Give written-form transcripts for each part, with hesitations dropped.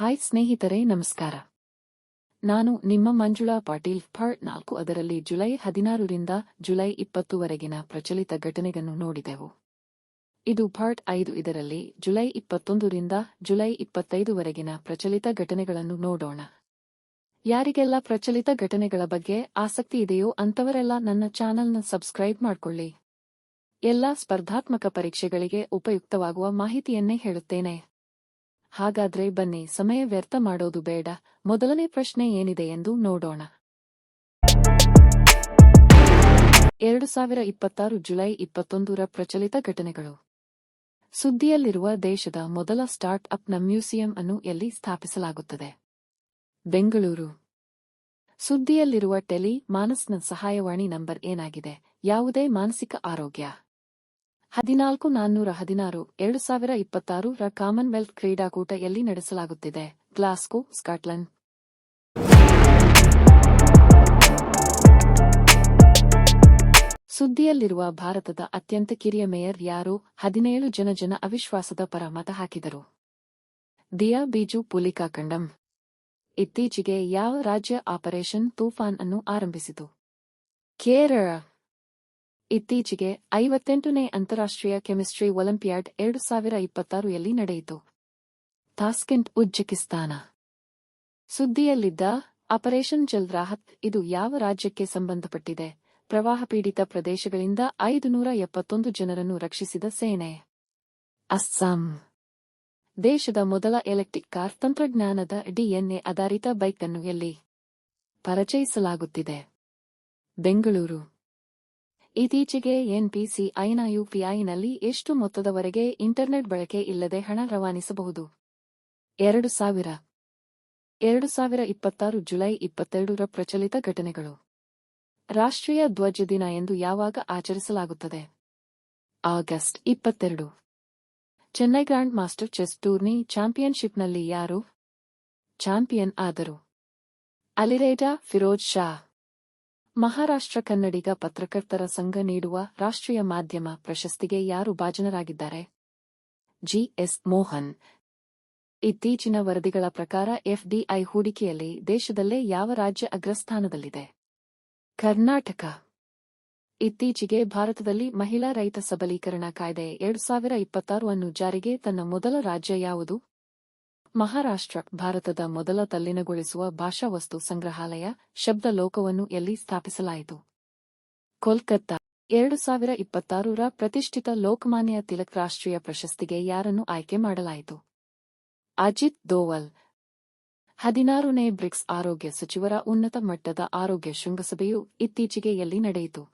Hi ಸ್ನೇಹಿತರೆ, ನಮಸ್ಕಾರ. ನಾನು ನಿಮ್ಮ ಮಂಜುಳಾ ಪಾಟೀಲ್. ಪಾರ್ಟ್ 4 ಅದರಲ್ಲಿ ಜುಲೈ 16 ರಿಂದ ಜುಲೈ 20 ವರೆಗಿನ ಪ್ರಚಲಿತ ಘಟನೆಗಳನ್ನು ನೋಡಿದೆವು. ಇದು ಪಾರ್ಟ್ 5. ಇದರಲ್ಲಿ ಜುಲೈ 21 ರಿಂದ ಜುಲೈ 25 ವರೆಗಿನ ಪ್ರಚಲಿತ ಘಟನೆಗಳನ್ನು ನೋಡೋಣ. ಯಾರಿಗೆಲ್ಲ ಪ್ರಚಲಿತ ಘಟನೆಗಳ ಬಗ್ಗೆ ಆಸಕ್ತಿ ಇದೆಯೋ ಅಂಥವರೆಲ್ಲ ನನ್ನ ಚಾನಲ್ನ ಸಬ್ಸ್ಕ್ರೈಬ್ ಮಾಡ್ಕೊಳ್ಳಿ. ಎಲ್ಲ ಸ್ಪರ್ಧಾತ್ಮಕ ಪರೀಕ್ಷೆಗಳಿಗೆ ಉಪಯುಕ್ತವಾಗುವ ಮಾಹಿತಿಯನ್ನೇ ಹೇಳುತ್ತೇನೆ. ಹಾಗಾದ್ರೆ ಬನ್ನಿ, ಸಮಯ ವ್ಯರ್ಥ ಮಾಡೋದು ಬೇಡ. ಮೊದಲನೇ ಪ್ರಶ್ನೆ ಏನಿದೆ ಎಂದು ನೋಡೋಣ. 2026 ಜುಲೈ 21ರ ಪ್ರಚಲಿತ ಘಟನೆಗಳು. ಸುದ್ದಿಯಲ್ಲಿರುವ ದೇಶದ ಮೊದಲ ಸ್ಟಾರ್ಟ್ ಅಪ್ನ ಮ್ಯೂಸಿಯಂ ಅನ್ನು ಎಲ್ಲಿ ಸ್ಥಾಪಿಸಲಾಗುತ್ತದೆ? ಬೆಂಗಳೂರು. ಸುದ್ದಿಯಲ್ಲಿರುವ ಟೆಲಿ ಮಾನಸ್ನ ಸಹಾಯವಾಣಿ ನಂಬರ್ ಏನಾಗಿದೆ? ಯಾವುದೇ ಮಾನಸಿಕ ಆರೋಗ್ಯ. 14,416 2026ರ ಕಾಮನ್ವೆಲ್ತ್ ಕ್ರೀಡಾಕೂಟ ಎಲ್ಲಿ ನಡೆಸಲಾಗುತ್ತಿದೆ? Glasgow, Scotland. ಸುದ್ದಿಯಲ್ಲಿರುವ ಭಾರತದ ಅತ್ಯಂತ ಕಿರಿಯ ಮೇಯರ್ ಯಾರು? 17 ಜನ ಅವಿಶ್ವಾಸದ ಪರ ಮತ ಹಾಕಿದರು. ದಿಯಾ ಬಿಜು ಪುಲಿಕಾಕಂಡಂ. ಇತ್ತೀಚೆಗೆ ಯಾವ ರಾಜ್ಯ ಆಪರೇಷನ್ ತೂಫಾನ್ ಅನ್ನು ಆರಂಭಿಸಿತು? ಕೇರಳ. ಇತ್ತೀಚೆಗೆ 58ನೇ ಅಂತಾರಾಷ್ಟ್ರೀಯ ಕೆಮಿಸ್ಟ್ರಿ ಒಲಿಂಪಿಯಾಡ್ 2026 ಎಲ್ಲಿ ನಡೆಯಿತು? Tashkent, Uzbekistan. ಸುದ್ದಿಯಲ್ಲಿದ್ದ operation Jal Rahat ಇದು ಯಾವ ರಾಜ್ಯಕ್ಕೆ ಸಂಬಂಧಪಟ್ಟಿದೆ? ಪ್ರವಾಹ ಪೀಡಿತ ಪ್ರದೇಶಗಳಿಂದ 571 ಜನರನ್ನು ರಕ್ಷಿಸಿದ ಸೇನೆ. ಅಸ್ಸಾಂ. ದೇಶದ ಮೊದಲ ಎಲೆಕ್ಟ್ರಿಕ್ ಕಾರ್ ತಂತ್ರಜ್ಞಾನದ ಡಿಎನ್ಎ ಆಧಾರಿತ ಬೈಕ್ ಅನ್ನು ಎಲ್ಲಿ ಪರಿಚಯಿಸಲಾಗುತ್ತಿದೆ? ಬೆಂಗಳೂರು. ಇತ್ತೀಚೆಗೆ ಎನ್ಪಿಸಿಐನ ಯುಪಿಐನಲ್ಲಿ ಎಷ್ಟು ಮೊತ್ತದವರೆಗೆ ಇಂಟರ್ನೆಟ್ ಬಳಕೆ ಇಲ್ಲದೆ ಹಣ ರವಾನಿಸಬಹುದು? 2,000. 2026 ಜುಲೈ 22ರ ಪ್ರಚಲಿತ ಘಟನೆಗಳು. ರಾಷ್ಟ್ರೀಯ ಧ್ವಜ ದಿನ ಎಂದು ಯಾವಾಗ ಆಚರಿಸಲಾಗುತ್ತದೆ? August 22. Chennai grand master chess tourney ಚಾಂಪಿಯನ್ಶಿಪ್ನಲ್ಲಿ ಯಾರು ಚಾಂಪಿಯನ್ ಆದರು? ಅಲಿರೇಜಾ ಫಿರೋಜ್ ಶಾ. ಮಹಾರಾಷ್ಟ್ರ ಕನ್ನಡಿಗ ಪತ್ರಕರ್ತರ ಸಂಘ ನೀಡುವ ರಾಷ್ಟ್ರೀಯ ಮಾಧ್ಯಮ ಪ್ರಶಸ್ತಿಗೆ ಯಾರು ಭಾಜನರಾಗಿದ್ದಾರೆ? ಜಿಎಸ್ ಮೋಹನ್. ಇತ್ತೀಚಿನ ವರದಿಗಳ ಪ್ರಕಾರ ಎಫ್ಡಿಐ ಹೂಡಿಕೆಯಲ್ಲಿ ದೇಶದಲ್ಲೇ ಯಾವ ರಾಜ್ಯ ಅಗ್ರಸ್ಥಾನದಲ್ಲಿದೆ? ಕರ್ನಾಟಕ. ಇತ್ತೀಚೆಗೆ ಭಾರತದಲ್ಲಿ ಮಹಿಳಾ ರೈತ ಸಬಲೀಕರಣ ಕಾಯ್ದೆ 2026 ಅನ್ನು ಜಾರಿಗೆ ತನ್ನ ಮೊದಲ ರಾಜ್ಯ ಯಾವುದು? ಮಹಾರಾಷ್ಟ್ರ. ಭಾರತದ ಮೊದಲ ತಲ್ಲೀನಗೊಳಿಸುವ ಭಾಷಾ ವಸ್ತು ಸಂಗ್ರಹಾಲಯ ಶಬ್ದ ಲೋಕವನ್ನು ಎಲ್ಲಿ ಸ್ಥಾಪಿಸಲಾಯಿತು? ಕೋಲ್ಕತ್ತಾ. 2026ರ ಪ್ರತಿಷ್ಠಿತ ಲೋಕಮಾನ್ಯ ತಿಲಕ್ ರಾಷ್ಟ್ರೀಯ ಪ್ರಶಸ್ತಿಗೆ ಯಾರನ್ನು ಆಯ್ಕೆ ಮಾಡಲಾಯಿತು? ಅಜಿತ್ ದೋವಲ್. 16ನೇ ಬ್ರಿಕ್ಸ್ ಆರೋಗ್ಯ ಸಚಿವರ ಉನ್ನತ ಮಟ್ಟದ ಆರೋಗ್ಯ ಶೃಂಗಸಭೆಯು ಇತ್ತೀಚೆಗೆ ಎಲ್ಲಿ ನಡೆಯಿತು?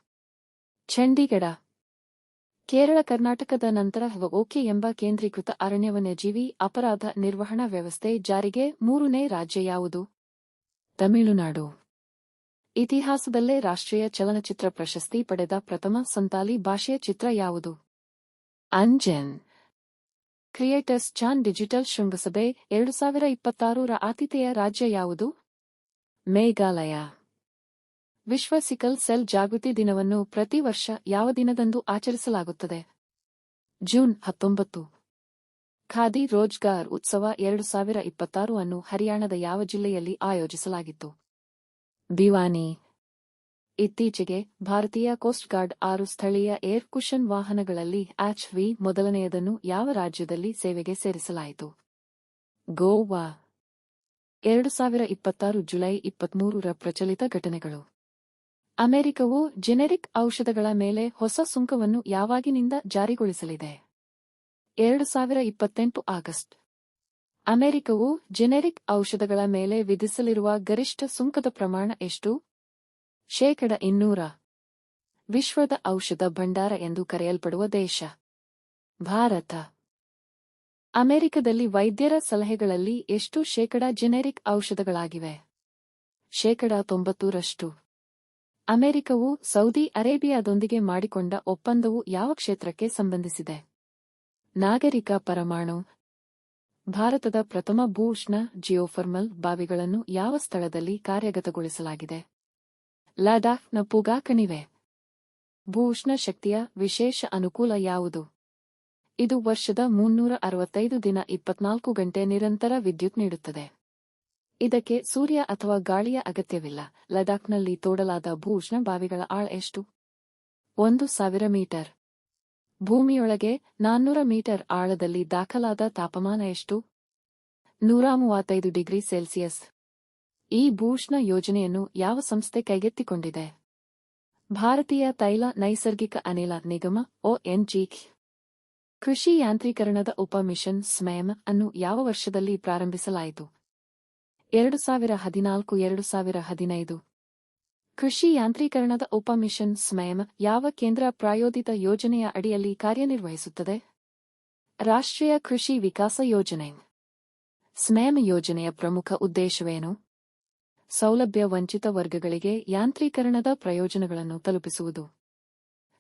ಚಂಡೀಗಢ. ಕೇರಳ ಕರ್ನಾಟಕದ ನಂತರ ಓಕೆ ಎಂಬ ಕೇಂದ್ರೀಕೃತ ಅರಣ್ಯ ವನ್ಯಜೀವಿ ಅಪರಾಧ ನಿರ್ವಹಣಾ ವ್ಯವಸ್ಥೆ ಜಾರಿಗೆ 3ನೇ ರಾಜ್ಯ ಯಾವುದು? ತಮಿಳುನಾಡು. ಇತಿಹಾಸದಲ್ಲೇ ರಾಷ್ಟ್ರೀಯ ಚಲನಚಿತ್ರ ಪ್ರಶಸ್ತಿ ಪಡೆದ ಪ್ರಥಮ ಸಂತಾಲಿ ಭಾಷೆಯ ಚಿತ್ರ ಯಾವುದು? ಅಂಜನ್. ಕ್ರಿಯೇಟರ್ಸ್ ಚಾನ್ ಡಿಜಿಟಲ್ ಶೃಂಗಸಭೆ 2026ರ ಆತಿಥೇಯ ರಾಜ್ಯ ಯಾವುದು? ಮೇಘಾಲಯ. ವಿಶ್ವ ಸಿಕಲ್ ಸೆಲ್ ಜಾಗೃತಿ ದಿನವನ್ನು ಪ್ರತಿ ವರ್ಷ ಯಾವ ದಿನದಂದು ಆಚರಿಸಲಾಗುತ್ತದೆ? ಜೂನ್ 19. ಖಾದಿ ರೋಜ್ಗಾರ್ ಉತ್ಸವ 2026 ಅನ್ನು ಹರಿಯಾಣದ ಯಾವ ಜಿಲ್ಲೆಯಲ್ಲಿ ಆಯೋಜಿಸಲಾಗಿತ್ತು? ಭಿವಾನಿ. ಇತ್ತೀಚೆಗೆ ಭಾರತೀಯ ಕೋಸ್ಟ್ ಗಾರ್ಡ್ 6 ಸ್ಥಳೀಯ ಏರ್ ಕುಶನ್ ವಾಹನಗಳಲ್ಲಿ HV ಮೊದಲನೆಯದನ್ನು ಯಾವ ರಾಜ್ಯದಲ್ಲಿ ಸೇವೆಗೆ ಸೇರಿಸಲಾಯಿತು? ಗೋವಾ. 2026 ಜುಲೈ 23ರ ಪ್ರಚಲಿತ ಘಟನೆಗಳು. ಅಮೆರಿಕವು ಜೆನೆರಿಕ್ ಔಷಧಗಳ ಮೇಲೆ ಹೊಸ ಸುಂಕವನ್ನು ಯಾವಾಗಿನಿಂದ ಜಾರಿಗೊಳಿಸಲಿದೆ? 2028 ಆಗಸ್ಟ್. ಅಮೆರಿಕವು ಜೆನೆರಿಕ್ ಔಷಧಗಳ ಮೇಲೆ ವಿಧಿಸಲಿರುವ ಗರಿಷ್ಠ ಸುಂಕದ ಪ್ರಮಾಣ ಎಷ್ಟು? 200%. ವಿಶ್ವದ ಔಷಧ ಭಂಡಾರ ಎಂದು ಕರೆಯಲ್ಪಡುವ ದೇಶ ಭಾರತ. ಅಮೆರಿಕದಲ್ಲಿ ವೈದ್ಯರ ಸಲಹೆಗಳಲ್ಲಿ ಎಷ್ಟು ಶೇಕಡಾ ಜೆನೆರಿಕ್ ಔಷಧಗಳಾಗಿವೆ? 90%. ಅಮೆರಿಕವು ಸೌದಿ ಅರೇಬಿಯಾದೊಂದಿಗೆ ಮಾಡಿಕೊಂಡ ಒಪ್ಪಂದವು ಯಾವ ಕ್ಷೇತ್ರಕ್ಕೆ ಸಂಬಂಧಿಸಿದೆ? ನಾಗರಿಕ ಪರಮಾಣು. ಭಾರತದ ಪ್ರಥಮ ಭೂ-ಉಷ್ಣ ಜಿಯೋಫರ್ಮಲ್ ಬಾವಿಗಳನ್ನು ಯಾವ ಸ್ಥಳದಲ್ಲಿ ಕಾರ್ಯಗತಗೊಳಿಸಲಾಗಿದೆ? ಲಡಾಖ್ನ ಪುಗಾ ಕಣಿವೆ. ಭೂ-ಉಷ್ಣ ಶಕ್ತಿಯ ವಿಶೇಷ ಅನುಕೂಲ ಯಾವುದು? ಇದು ವರ್ಷದ 365 ದಿನ 24 ಗಂಟೆ ನಿರಂತರ ವಿದ್ಯುತ್ ನೀಡುತ್ತದೆ. ಇದಕ್ಕೆ ಸೂರ್ಯ ಅಥವಾ ಗಾಳಿಯ ಅಗತ್ಯವಿಲ್ಲ. ಲಡಾಖ್ನಲ್ಲಿ ತೋಡಲಾದ ಭೂ-ಉಷ್ಣ ಬಾವಿಗಳ ಆಳ ಎಷ್ಟು? 1000 ಮೀಟರ್. ಭೂಮಿಯೊಳಗೆ 400 ಮೀಟರ್ ಆಳದಲ್ಲಿ ದಾಖಲಾದ ತಾಪಮಾನ ಎಷ್ಟು? 135 ಡಿಗ್ರಿ ಸೆಲ್ಸಿಯಸ್. ಈ ಭೂ-ಉಷ್ಣ ಯೋಜನೆಯನ್ನು ಯಾವ ಸಂಸ್ಥೆ ಕೈಗೆತ್ತಿಕೊಂಡಿದೆ? ಭಾರತೀಯ ತೈಲ ನೈಸರ್ಗಿಕ ಅನಿಲ ನಿಗಮ ONGC. ಕೃಷಿ ಯಾಂತ್ರೀಕರಣದ ಉಪ ಮಿಷನ್ ಸ್ಮ್ಯಾಮ್ ಅನ್ನು ಯಾವ ವರ್ಷದಲ್ಲಿ ಪ್ರಾರಂಭಿಸಲಾಯಿತು? 2014-2015. ಕೃಷಿ ಯಾಂತ್ರೀಕರಣದ ಉಪ ಮಿಷನ್ ಸ್ಮ್ಯಾಮ್ ಯಾವ ಕೇಂದ್ರ ಪ್ರಾಯೋಜಿತ ಯೋಜನೆಯ ಅಡಿಯಲ್ಲಿ ಕಾರ್ಯನಿರ್ವಹಿಸುತ್ತದೆ? ರಾಷ್ಟ್ರೀಯ ಕೃಷಿ ವಿಕಾಸ ಯೋಜನೆ. ಸ್ಮ್ಯಾಮ್ ಯೋಜನೆಯ ಪ್ರಮುಖ ಉದ್ದೇಶವೇನು? ಸೌಲಭ್ಯ ವಂಚಿತ ವರ್ಗಗಳಿಗೆ ಯಾಂತ್ರೀಕರಣದ ಪ್ರಯೋಜನಗಳನ್ನು ತಲುಪಿಸುವುದು.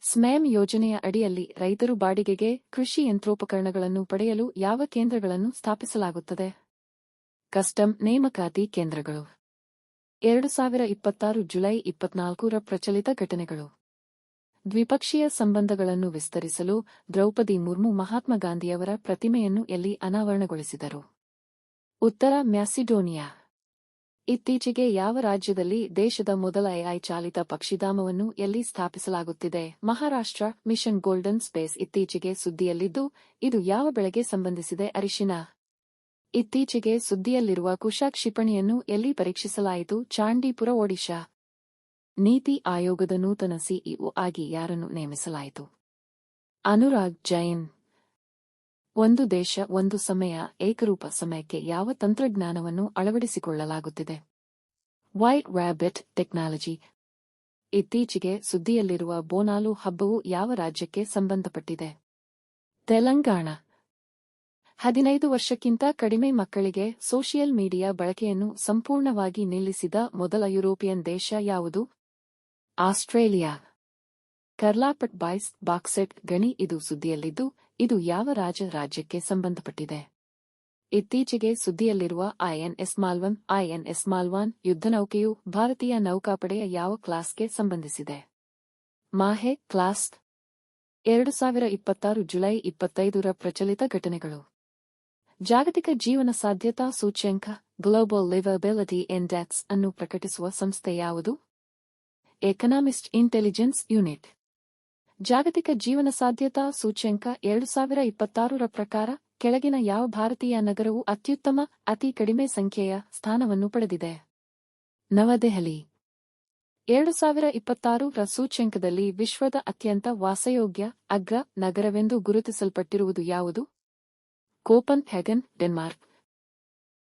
ಸ್ಮ್ಯಾಮ್ ಯೋಜನೆಯ ಅಡಿಯಲ್ಲಿ ರೈತರು ಬಾಡಿಗೆಗೆ ಕೃಷಿ ಯಂತ್ರೋಪಕರಣಗಳನ್ನು ಪಡೆಯಲು ಯಾವ ಕೇಂದ್ರಗಳನ್ನು ಸ್ಥಾಪಿಸಲಾಗುತ್ತದೆ? ಕಸ್ಟಮ್ ನೇಮಕಾತಿ ಕೇಂದ್ರಗಳು. 2026 ಜುಲೈ 24ರ ಪ್ರಚಲಿತ ಘಟನೆಗಳು. ದ್ವಿಪಕ್ಷೀಯ ಸಂಬಂಧಗಳನ್ನು ವಿಸ್ತರಿಸಲು ದ್ರೌಪದಿ ಮುರ್ಮು ಮಹಾತ್ಮ ಗಾಂಧಿಯವರ ಪ್ರತಿಮೆಯನ್ನು ಎಲ್ಲಿ ಅನಾವರಣಗೊಳಿಸಿದರು? ಉತ್ತರ ಮ್ಯಾಸಿಡೋನಿಯಾ. ಇತ್ತೀಚೆಗೆ ಯಾವ ರಾಜ್ಯದಲ್ಲಿ ದೇಶದ ಮೊದಲ AI ಚಾಲಿತ ಪಕ್ಷಿಧಾಮವನ್ನು ಎಲ್ಲಿ ಸ್ಥಾಪಿಸಲಾಗುತ್ತಿದೆ? ಮಹಾರಾಷ್ಟ್ರ. ಮಿಷನ್ ಗೋಲ್ಡನ್ ಸ್ಪೇಸ್ ಇತ್ತೀಚೆಗೆ ಸುದ್ದಿಯಲ್ಲಿದ್ದು, ಇದು ಯಾವ ಬೆಳೆಗೆ ಸಂಬಂಧಿಸಿದೆ? ಅರಿಶಿನ. ಇತ್ತೀಚೆಗೆ ಸುದ್ದಿಯಲ್ಲಿರುವ ಕುಶ ಕ್ಷಿಪಣಿಯನ್ನು ಎಲ್ಲಿ ಪರೀಕ್ಷಿಸಲಾಯಿತು? ಚಾಂಡೀಪುರ, ಒಡಿಶಾ. ನೀತಿ ಆಯೋಗದ ನೂತನ ಸಿಇಒ ಆಗಿ ಯಾರನ್ನು ನೇಮಿಸಲಾಯಿತು? ಅನುರಾಗ್ ಜೈನ್. ಒಂದು ದೇಶ ಒಂದು ಸಮಯ ಏಕರೂಪ ಸಮಯಕ್ಕೆ ಯಾವ ತಂತ್ರಜ್ಞಾನವನ್ನು ಅಳವಡಿಸಿಕೊಳ್ಳಲಾಗುತ್ತಿದೆ? White rabbit technology. ಇತ್ತೀಚೆಗೆ ಸುದ್ದಿಯಲ್ಲಿರುವ ಬೋನಾಲು ಹಬ್ಬವು ಯಾವ ರಾಜ್ಯಕ್ಕೆ ಸಂಬಂಧಪಟ್ಟಿದೆ? ತೆಲಂಗಾಣ. 15 ವರ್ಷಕ್ಕಿಂತ ಕಡಿಮೆ ಮಕ್ಕಳಿಗೆ ಸೋಷಿಯಲ್ ಮೀಡಿಯಾ ಬಳಕೆಯನ್ನು ಸಂಪೂರ್ಣವಾಗಿ ನಿಲ್ಲಿಸಿದ ಮೊದಲ ಯುರೋಪಿಯನ್ ದೇಶ ಯಾವುದು? ಆಸ್ಟ್ರೇಲಿಯಾ. ಕರ್ಲಾಪಟ್ ಬಾಯ್ಸ್ ಬಾಕ್ಸೆಟ್ ಗಣಿ ಇದು ಸುದ್ದಿಯಲ್ಲಿದ್ದು, ಇದು ಯಾವ ರಾಜ್ಯಕ್ಕೆ ಸಂಬಂಧಪಟ್ಟಿದೆ? ಇತ್ತೀಚೆಗೆ ಸುದ್ದಿಯಲ್ಲಿರುವ INS ಮಾಲ್ವನ್. INS ಮಾಲ್ವಾನ್ ಯುದ್ಧನೌಕೆಯು ಭಾರತೀಯ ನೌಕಾಪಡೆಯ ಯಾವ ಕ್ಲಾಸ್ಗೆ ಸಂಬಂಧಿಸಿದೆ? ಮಾಹೆ ಕ್ಲಾಸ್. 2026 ಜುಲೈ 25ರ ಪ್ರಚಲಿತ ಘಟನೆಗಳು. ಜಾಗತಿಕ ಜೀವನ ಸಾಧ್ಯತಾ ಸೂಚ್ಯಂಕ ಗ್ಲೋಬಲ್ ಲಿವಬಿಲಿಟಿ ಇಂಡೆಕ್ಸ್ ಅನ್ನು ಪ್ರಕಟಿಸುವ ಸಂಸ್ಥೆ ಯಾವುದು? Economist intelligence unit. ಜಾಗತಿಕ ಜೀವನ ಸಾಧ್ಯತಾ ಸೂಚ್ಯಂಕ 2026ರ ಪ್ರಕಾರ ಕೆಳಗಿನ ಯಾವ ಭಾರತೀಯ ನಗರವು ಅತ್ಯುತ್ತಮ ಅತಿ ಕಡಿಮೆ ಸಂಖ್ಯೆಯ ಸ್ಥಾನವನ್ನು ಪಡೆದಿದೆ? ನವದೆಹಲಿ. 2026ರ ಸೂಚ್ಯಂಕದಲ್ಲಿ ವಿಶ್ವದ ಅತ್ಯಂತ ವಾಸಯೋಗ್ಯ ಅಗ್ರ ನಗರವೆಂದು ಗುರುತಿಸಲ್ಪಟ್ಟಿರುವುದು ಯಾವುದು? Coupon Hagan, Denmark.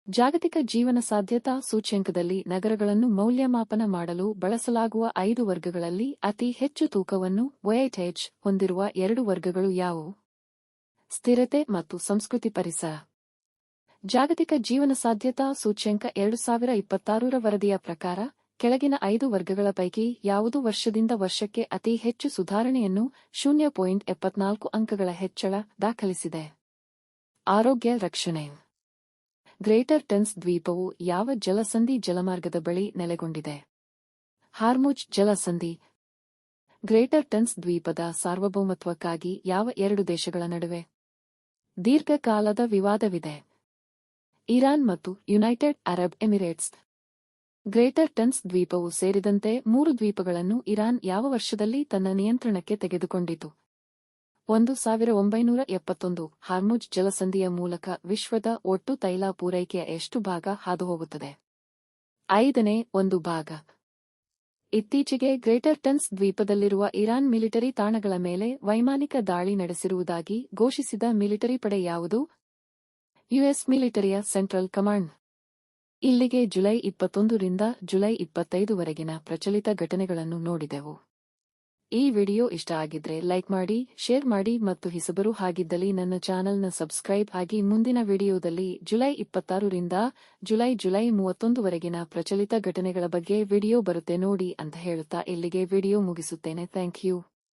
ಜಾಗತಿಕ ಜೀವನ ಸಾಧ್ಯತಾ ಸೂಚ್ಯಂಕದಲ್ಲಿ ನಗರಗಳನ್ನು ಮೌಲ್ಯಮಾಪನ ಮಾಡಲು ಬಳಸಲಾಗುವ 5 ವರ್ಗಗಳಲ್ಲಿ ಅತಿ ಹೆಚ್ಚು ತೂಕವನ್ನು ವೆಯ್ಟೇಜ್ ಹೊಂದಿರುವ 2 ವರ್ಗಗಳು ಯಾವುವು? ಸ್ಥಿರತೆ ಮತ್ತು ಸಂಸ್ಕೃತಿ ಪರಿಸರ. ಜಾಗತಿಕ ಜೀವನ ಸಾಧ್ಯತಾ ಸೂಚ್ಯಂಕ 2026ರ ವರದಿಯ ಪ್ರಕಾರ ಕೆಳಗಿನ 5 ವರ್ಗಗಳ ಪೈಕಿ ಯಾವುದು ವರ್ಷದಿಂದ ವರ್ಷಕ್ಕೆ ಅತಿ ಹೆಚ್ಚು ಸುಧಾರಣೆಯನ್ನು 0.74 ಅಂಕಗಳ ಹೆಚ್ಚಳ ದಾಖಲಿಸಿದೆ? ಆರೋಗ್ಯ ರಕ್ಷಣೆ. ಗ್ರೇಟರ್ ಟನ್ಸ್ ದ್ವೀಪವು ಯಾವ ಜಲಸಂಧಿ ಜಲಮಾರ್ಗದ ಬಳಿ ನೆಲೆಗೊಂಡಿದೆ? ಹಾರ್ಮುಜ್ ಜಲಸಂಧಿ. ಗ್ರೇಟರ್ ಟನ್ಸ್ ದ್ವೀಪದ ಸಾರ್ವಭೌಮತ್ವಕ್ಕಾಗಿ ಯಾವ 2 ದೇಶಗಳ ನಡುವೆ ದೀರ್ಘಕಾಲದ ವಿವಾದವಿದೆ? ಇರಾನ್ ಮತ್ತು United Arab Emirates. Greater Tunbs ದ್ವೀಪವು ಸೇರಿದಂತೆ 3 ದ್ವೀಪಗಳನ್ನು ಇರಾನ್ ಯಾವ ವರ್ಷದಲ್ಲಿ ತನ್ನ ನಿಯಂತ್ರಣಕ್ಕೆ ತೆಗೆದುಕೊಂಡಿತು? 1971. ಹಾರ್ಮುಜ್ ಜಲಸಂಧಿಯ ಮೂಲಕ ವಿಶ್ವದ ಒಟ್ಟು ತೈಲ ಪೂರೈಕೆಯ ಎಷ್ಟು ಭಾಗ ಹಾದುಹೋಗುತ್ತದೆ? 5ನೇ 1 ಭಾಗ. ಇತ್ತೀಚೆಗೆ ಗ್ರೇಟರ್ ಟನ್ಸ್ ದ್ವೀಪದಲ್ಲಿರುವ ಇರಾನ್ ಮಿಲಿಟರಿ ತಾಣಗಳ ಮೇಲೆ ವೈಮಾನಿಕ ದಾಳಿ ನಡೆಸಿರುವುದಾಗಿ ಘೋಷಿಸಿದ ಮಿಲಿಟರಿ ಪಡೆ ಯಾವುದು? ಯುಎಸ್ ಮಿಲಿಟರಿಯ ಸೆಂಟ್ರಲ್ ಕಮಾಂಡ್. ಇಲ್ಲಿಗೆ ಜುಲೈ 21ರಿಂದ ಜುಲೈ 25ವರೆಗಿನ ಪ್ರಚಲಿತ ಘಟನೆಗಳನ್ನು ನೋಡಿದೆವು. ಈ ವಿಡಿಯೋ ಇಷ್ಟ ಆಗಿದ್ರೆ ಲೈಕ್ ಮಾಡಿ, ಶೇರ್ ಮಾಡಿ ಮತ್ತು ಹೊಸಬರು ಆಗಿದ್ದಲ್ಲಿ ನನ್ನ ಚಾನೆಲ್ನ ಸಬ್ಸ್ಕ್ರೈಬ್ ಆಗಿ. ಮುಂದಿನ ವಿಡಿಯೋದಲ್ಲಿ ಜುಲೈ 26ರಿಂದ ಜುಲೈ 31ವರೆಗಿನ ಪ್ರಚಲಿತ ಘಟನೆಗಳ ಬಗ್ಗೆ ವಿಡಿಯೋ ಬರುತ್ತೆ ನೋಡಿ ಅಂತ ಹೇಳುತ್ತಾ ಇಲ್ಲಿಗೆ ವಿಡಿಯೋ ಮುಗಿಸುತ್ತೇನೆ. Thank you.